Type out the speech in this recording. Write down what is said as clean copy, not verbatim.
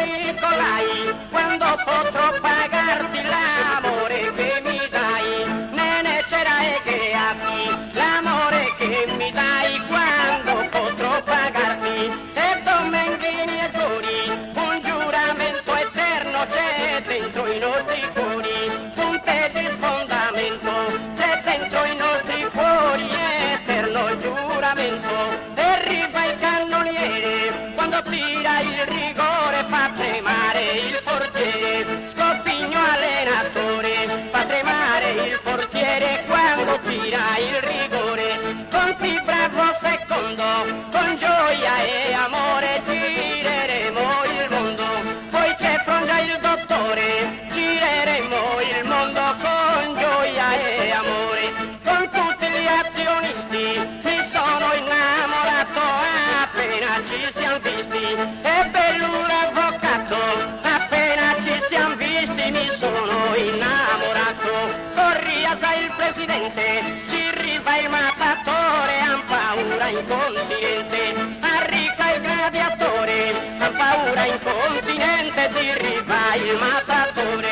Nicolai, quando potrò pagarti l'amore che mi dai, nene c'era e che a ti, l'amore che mi dai, quando potrò pagarti, e domenghini e giuri, un giuramento eterno c'è dentro i nostri cuori, punte di sfondamento, c'è dentro i nostri cuori, eterno giuramento, e arriva il cannoniere, quando tira il rigore fa tremare il portiere, Scoppigno allenatore, fa tremare il portiere quando tira il rigore, Conti bravo secondo, con gioia e amore gireremo il mondo, poi c'è Frongia il dottore, gireremo il mondo con gioia e amore, con tutti gli azionisti mi sono innamorato appena ci siamo visti, e bello l'avvocato, appena ci siamo visti mi sono innamorato, corria sai il presidente, ci riva il mattatore, han paura incontinente, arricca il gladiatore, han paura incontinente, ci riva il mattatore.